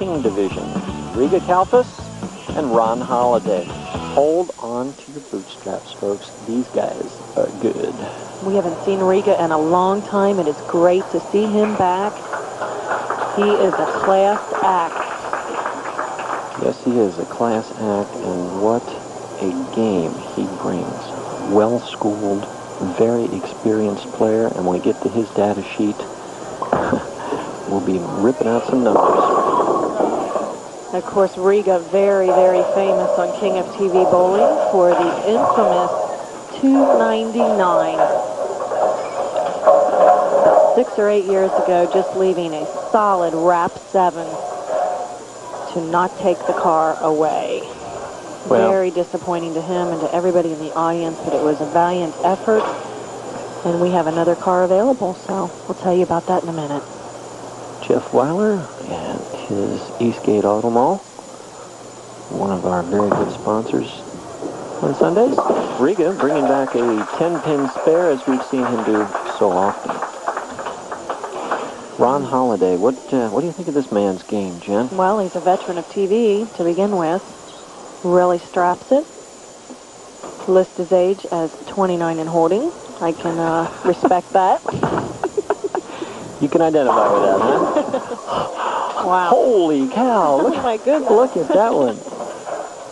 King Division. Riga Kalfas and Ron Holliday. Hold on to your bootstraps, folks. These guys are good. We haven't seen Riga in a long time. It is great to see him back. He is a class act. Yes, he is a class act, and what a game he brings. Well-schooled, very experienced player, and when we get to his data sheet, we'll be ripping out some numbers. Of course, Riga, very, very famous on King of TV Bowling for the infamous 299. About 6 or 8 years ago, just leaving a solid wrap 7 to not take the car away. Well, very disappointing to him and to everybody in the audience, but it was a valiant effort, and we have another car available, so we'll tell you about that in a minute. Jeff Weiler and his Eastgate Auto Mall, one of our very good sponsors on Sundays. Riga bringing back a 10-pin spare, as we've seen him do so often. Ron Holliday, what do you think of this man's game, Jen? Well, he's a veteran of TV to begin with. Really straps it. Lists his age as 29 and holding. I can respect that. You can identify with that, huh? Wow. Holy cow. Look, oh, my goodness. Look at that one.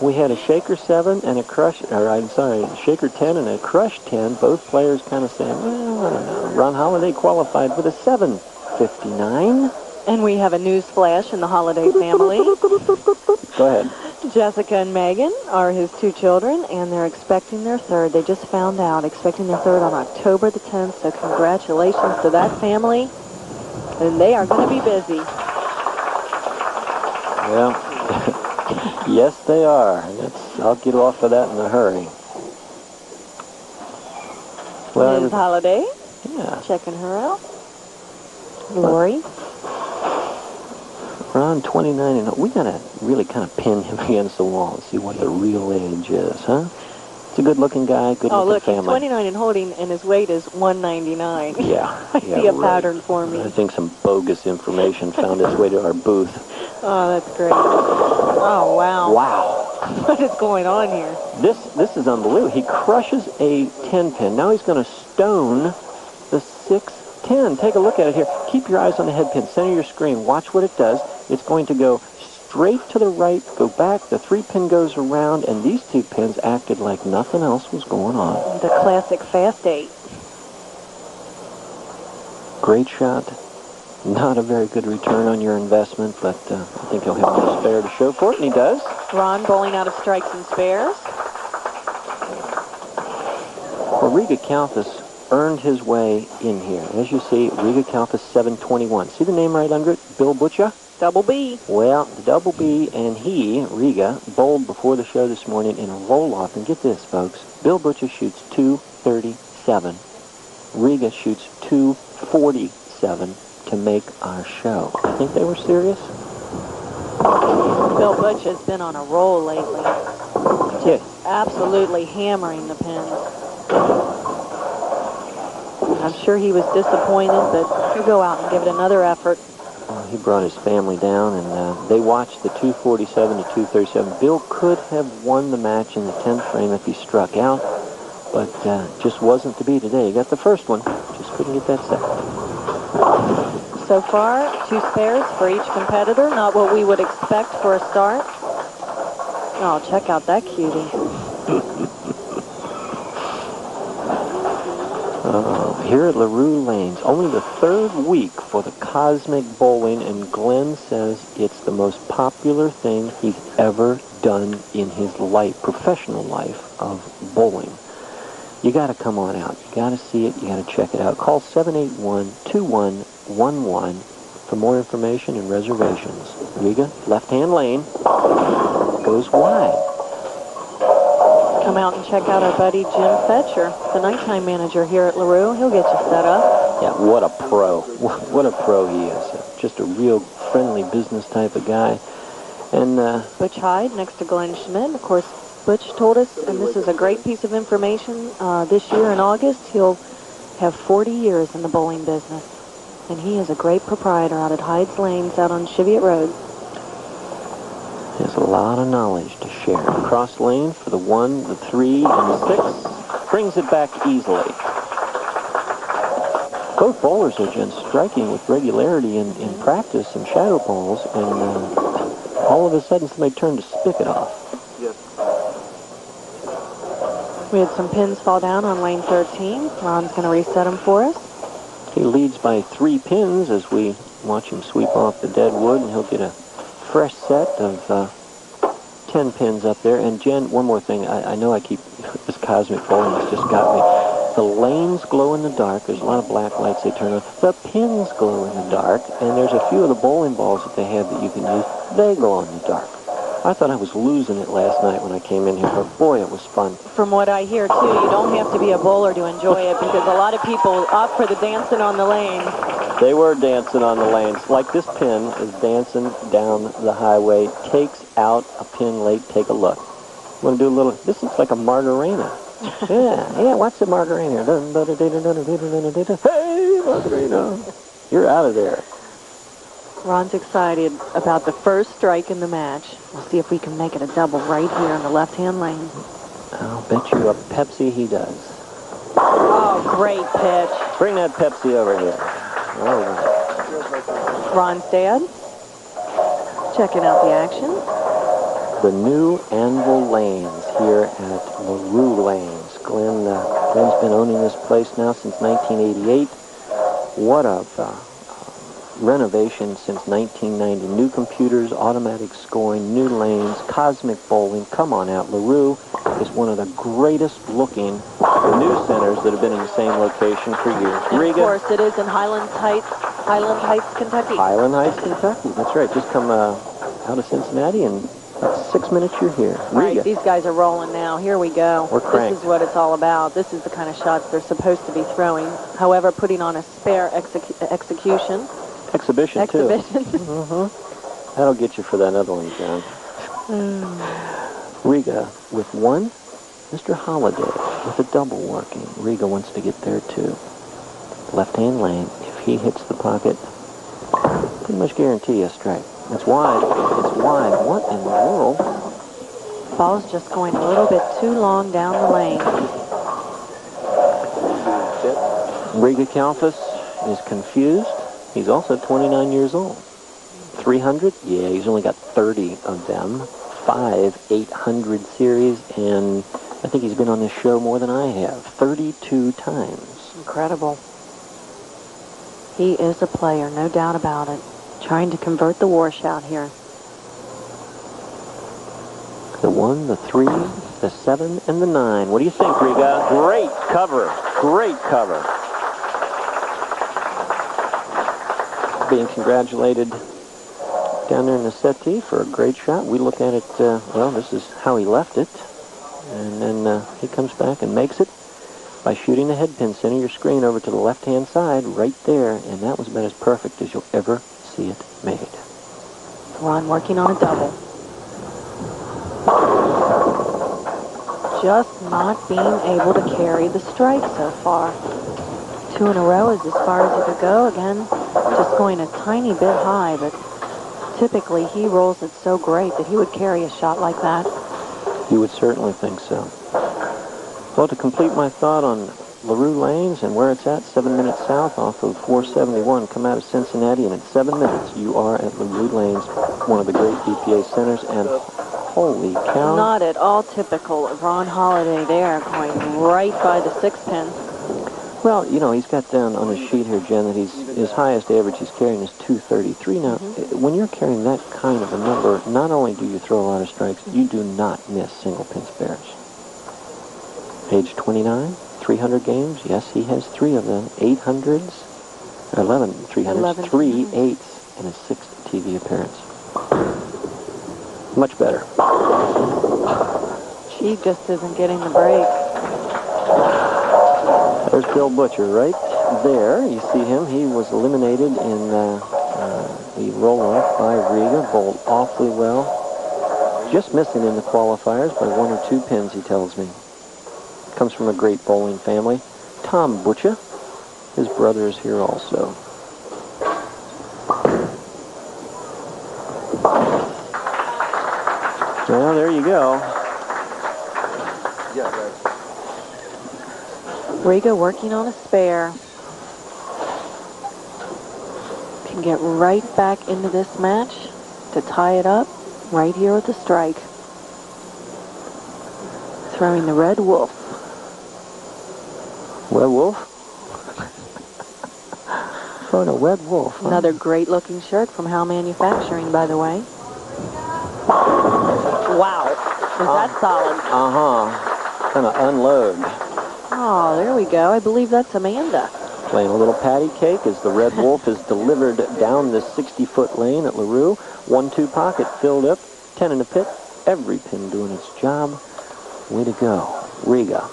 We had a shaker 7 and a crush, or I'm sorry, shaker 10 and a crush 10. Both players kind of saying, well, I don't know. Ron Holliday qualified with a 759. And we have a news flash in the Holliday family. Go ahead. Jessica and Megan are his 2 children, and they're expecting their 3rd. They just found out, expecting their 3rd on October the 10th, so congratulations to that family. And they are going to be busy. Well, yes, they are. I'll get off of that in a hurry. Well, Ms. Holliday. Yeah. Checking her out. Lori. Ron, 29, and we got to really kind of pin him against the wall and see what the real age is, huh? It's a good-looking guy, good-looking family. Oh, look, family. he's 29 and holding, and his weight is 199. Yeah. I see a pattern for me. I think some bogus information found its way to our booth. Oh, that's great. Oh, wow. Wow. What is going on here? This is unbelievable. He crushes a 10-pin. Now he's going to stone the 6-10. Take a look at it here. Keep your eyes on the head pin. Center your screen. Watch what it does. It's going to go straight to the right, go back, the 3-pin goes around, and these 2 pins acted like nothing else was going on. The classic fast 8. Great shot. Not a very good return on your investment, but I think he'll have a spare to show for it, and he does. Ron bowling out of strikes and spares. Well, Riga Kalfas earned his way in here. As you see, Riga Kalfas 721. See the name right under it? Bill Butcher? Double B. Well, the double B, and he, Riga, bowled before the show this morning in a roll-off. And get this, folks. Bill Butcher shoots 237. Riga shoots 247 to make our show. I think they were serious. Bill Butch has been on a roll lately. Yes. Absolutely hammering the pins. I'm sure he was disappointed, but he'll go out and give it another effort. He brought his family down, and they watched the 247 to 237. Bill could have won the match in the 10th frame if he struck out, but just wasn't to be today. He got the first one, just couldn't get that second. So far, 2 spares for each competitor. Not what we would expect for a start. Oh, check out that cutie. Here at LaRue Lanes, only the 3rd week for the Cosmic Bowling, and Glenn says it's the most popular thing he's ever done in his life, professional life of bowling. You got to come on out. You got to see it. You got to check it out. Call 781-2111 for more information and reservations. Riga, left-hand lane, goes wide. Come out and check out our buddy Jim Fetcher, the nighttime manager here at LaRue. He'll get you set up. Yeah, what a pro. What a pro he is. Just a real friendly business type of guy. And Butch Hyde next to Glenn Schmidt. Of course, Butch told us, and this is a great piece of information, this year in August, he'll have 40 years in the bowling business. And he is a great proprietor out at Hyde's Lanes out on Cheviot Road. Has a lot of knowledge to share. Cross lane for the 1, the 3, and the 6. Brings it back easily. Both bowlers are just striking with regularity in practice and shadow balls, and all of a sudden somebody turned to spigot off. Yes. We had some pins fall down on lane 13. Ron's going to reset them for us. He leads by 3 pins as we watch him sweep off the dead wood, and he'll get a fresh set of 10 pins up there. And Jen, one more thing. I know I keep this cosmic bowling has just got me. The lanes glow in the dark. There's a lot of black lights they turn on. The pins glow in the dark, and there's a few of the bowling balls that they have that you can use. They glow in the dark. I thought I was losing it last night when I came in here, but boy, it was fun. From what I hear, too, you don't have to be a bowler to enjoy it, because a lot of people opt for the dancing on the lane. They were dancing on the lanes. Like this pin is dancing down the highway, takes out a pin late. Take a look. Want to do a little, this looks like a margarita. Yeah, watch the margarita. Hey, margarita. You're out of there. Ron's excited about the first strike in the match. We'll see if we can make it a double right here in the left-hand lane. I'll bet you a Pepsi he does. Oh, great pitch. Bring that Pepsi over here. All right. Ron's dad checking out the action. The new Anvil Lanes here at LaRue Lanes. Glenn's been owning this place now since 1988. What a renovation since 1990. New computers, automatic scoring, new lanes, cosmic bowling. Come on out. LaRue is one of the greatest looking new centers that have been in the same location for years. And Riga. of course, it is in Highland Heights, Kentucky. Highland Heights, Kentucky. That's right. Just come out of Cincinnati, and 6 minutes you're here. Riga. All right, these guys are rolling now. Here we go. We're cranked. This is what it's all about. This is the kind of shots they're supposed to be throwing. However, putting on a spare execution. Exhibition, too. Mm-hmm. That'll get you for that other one, John. Riga with 1. Mr. Holliday with a double working. Riga wants to get there, too. Left-hand lane. If he hits the pocket, pretty much guarantee a strike. It's wide. It's wide. What in the world? Ball's just going a little bit too long down the lane. Riga Kalfas is confused. He's also 29 years old. 300? Yeah, he's only got 30 of them. 5 800 series, and I think he's been on this show more than I have. 32 times. Incredible. He is a player, no doubt about it. Trying to convert the washout here. The 1, the 3, the 7, and the 9. What do you think, Riga? Great cover. Great cover. Being congratulated down there in the settee for a great shot. We look at it, well, this is how he left it. And then he comes back and makes it by shooting the head pin center your screen over to the left-hand side right there. And that was about as perfect as you'll ever see it made. Ron working on a double. Just not being able to carry the strike so far. 2 in a row is as far as he could go. Again, just going a tiny bit high, but typically he rolls it so great that he would carry a shot like that. You would certainly think so. Well, to complete my thought on LaRue Lanes and where it's at, 7 minutes south off of 471, come out of Cincinnati, and in 7 minutes you are at LaRue Lanes, one of the great BPA centers, and holy cow. Not at all typical of Ron Holliday there, going right by the 6 pin. Well, you know, he's got down on his sheet here, Jen, that his highest average he's carrying is 233. Now, when you're carrying that kind of a number, not only do you throw a lot of strikes, you do not miss single pin spares. Age 29, 300 games. Yes, he has 3 of them. 800s, 11 300s, 3 8s, and a 6th TV appearance. Much better. She just isn't getting the break. There's Bill Butcher right there. You see him. He was eliminated in the roll-off by Riga. Bowled awfully well. Just missing in the qualifiers by 1 or 2 pins, he tells me. Comes from a great bowling family. Tom Butcher. His brother is here also. Well, there you go. Riga working on a spare. Can get right back into this match to tie it up right here with the strike. Throwing the Red Wolf. Red Wolf? Throwing a Red Wolf. Huh? Another great looking shirt from Howe Manufacturing, by the way. Wow. Was that solid? Uh-huh. Gonna unload. Oh, there we go. I believe that's Amanda. Playing a little patty cake as the Red Wolf is delivered down the 60-foot lane at LaRue. 1-2 pocket filled up. 10 in the pit. Every pin doing its job. Way to go, Riga.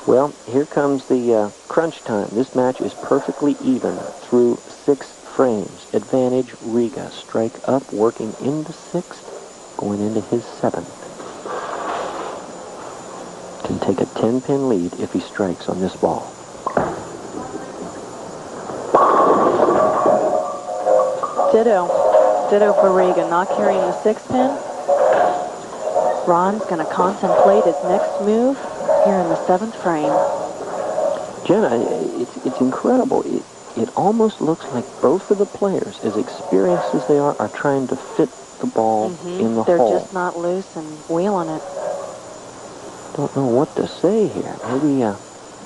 Well, here comes the crunch time. This match is perfectly even through 6 frames. Advantage Riga. Strike up, working into 6th, going into his 7th. Can take a 10-pin lead if he strikes on this ball. Ditto. Ditto for Riga. Not carrying the 6-pin. Ron's going to contemplate his next move here in the 7th frame. Jenna, it's incredible. It almost looks like both of the players, as experienced as they are trying to fit the ball in the hole. They're just not loose and wheeling it. Don't know what to say here.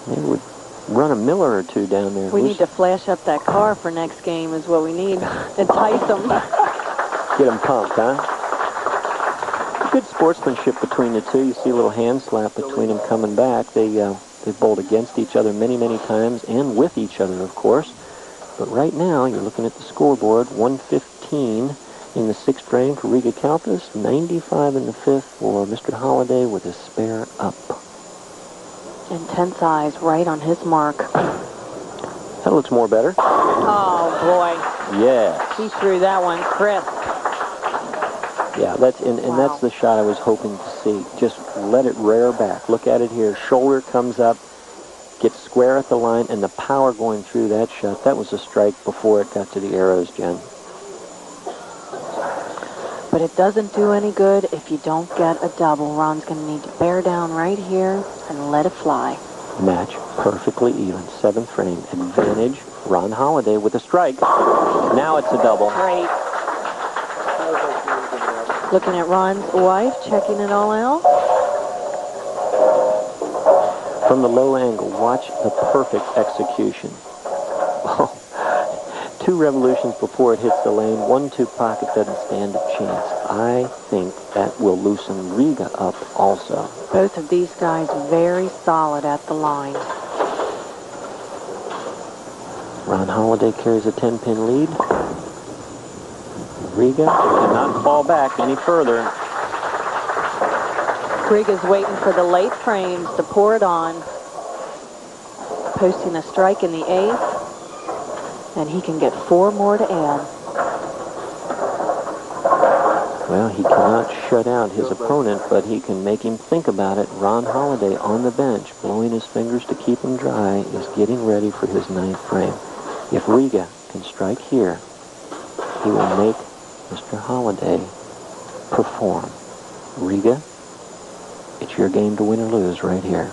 Maybe we'd run a Miller or two down there. We need to flash up that car for next game is what we need. Entice them. Get them pumped, huh? Good sportsmanship between the two. You see a little hand slap between them coming back. They bowled against each other many, many times, and with each other, of course. But right now, you're looking at the scoreboard, 115 in the 6th frame for Riga Kalfas, 95 in the 5th for Mr. Holliday with a spare up. Intense eyes right on his mark. That looks more better. Oh, boy. Yes. He threw that one crisp. Yeah, that's the shot I was hoping to see. Just let it rear back. Look at it here. Shoulder comes up, gets square at the line, and the power going through that shot. That was a strike before it got to the arrows, Jen. But it doesn't do any good if you don't get a double. Ron's going to need to bear down right here and let it fly. Match perfectly even. 7th frame. Advantage Ron Holliday with a strike. Now it's a double. Great. Looking at Ron's wife, checking it all out. From the low angle, watch the perfect execution. 2 revolutions before it hits the lane. 1-2 pocket doesn't stand a chance. I think that will loosen Riga up also. Both of these guys very solid at the line. Ron Holliday carries a 10-pin lead. Riga cannot fall back any further. Riga's waiting for the late frames to pour it on. Posting a strike in the 8th, and he can get 4 more to add. Well, he cannot shut out his opponent, but he can make him think about it. Ron Holliday on the bench, blowing his fingers to keep him dry, is getting ready for his 9th frame. If Riga can strike here, he will make Mr. Holliday perform. Riga, it's your game to win or lose right here.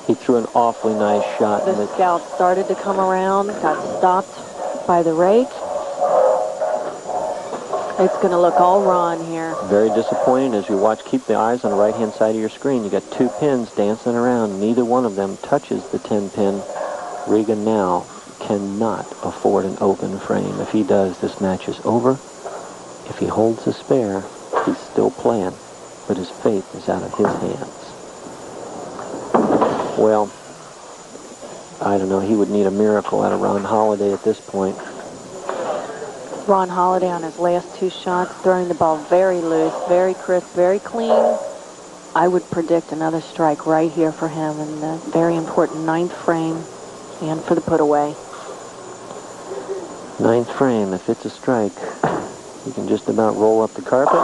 He threw an awfully nice shot. The scout started to come around, got stopped by the rake. It's going to look all Ron here. Very disappointing as you watch. Keep the eyes on the right-hand side of your screen. You got 2 pins dancing around. Neither one of them touches the 10-pin. Riga now cannot afford an open frame. If he does, this match is over. If he holds a spare, he's still playing, but his fate is out of his hands. Well, I don't know. He would need a miracle out of Ron Holliday at this point. Ron Holliday on his last 2 shots, throwing the ball very loose, very crisp, very clean. I would predict another strike right here for him in the very important 9th frame and for the put away. 9th frame, if it's a strike, you can just about roll up the carpet.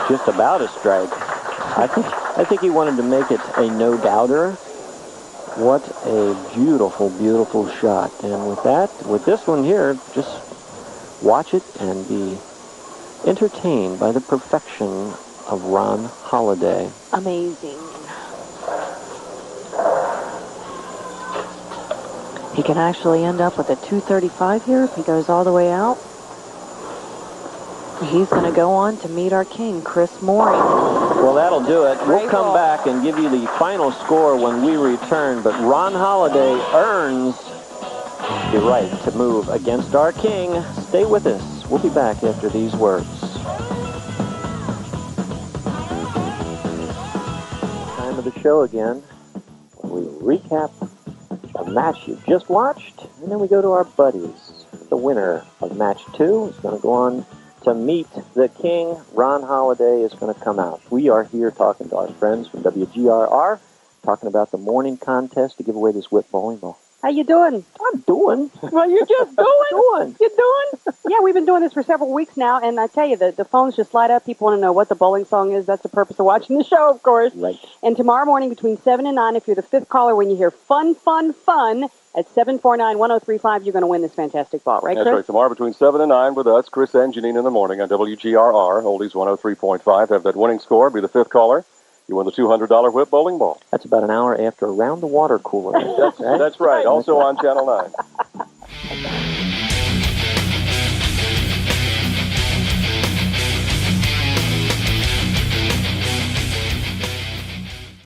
Just about a strike. I think he wanted to make it a no-doubter. What a beautiful, beautiful shot. And with this one here, just watch it and be entertained by the perfection of Ron Holliday. Amazing. He can actually end up with a 235 here if he goes all the way out. He's going to go on to meet our king, Chris Mooring. Well, that'll do it. We'll Great come ball. back and give you the final score when we return. But Ron Holliday earns the right to move against our king. Stay with us. We'll be back after these words. Time of the show again. We recap a match you just watched, and then we go to our buddies. The winner of match 2 is going to go on to meet the king. Ron Holliday is going to come out. We are here talking to our friends from WGRR, talking about the morning contest to give away this whip bowling ball. How you doing? I'm doing. Well, you're just doing. Doing. You're doing? Yeah, we've been doing this for several weeks now, and I tell you, the phones just light up. People want to know what the bowling song is. That's the purpose of watching the show, of course. Right. And tomorrow morning between 7 and 9, if you're the 5th caller, when you hear fun, fun, fun at 749-1035, you're going to win this fantastic ball. Right, Chris? That's right. Tomorrow between 7 and 9 with us, Chris and Janine in the morning on WGRR, Oldies 103.5. Have that winning score. Be the 5th caller. You win the $200 whip bowling ball. That's about an hour after Around the Water Cooler. That's right. Also on Channel 9.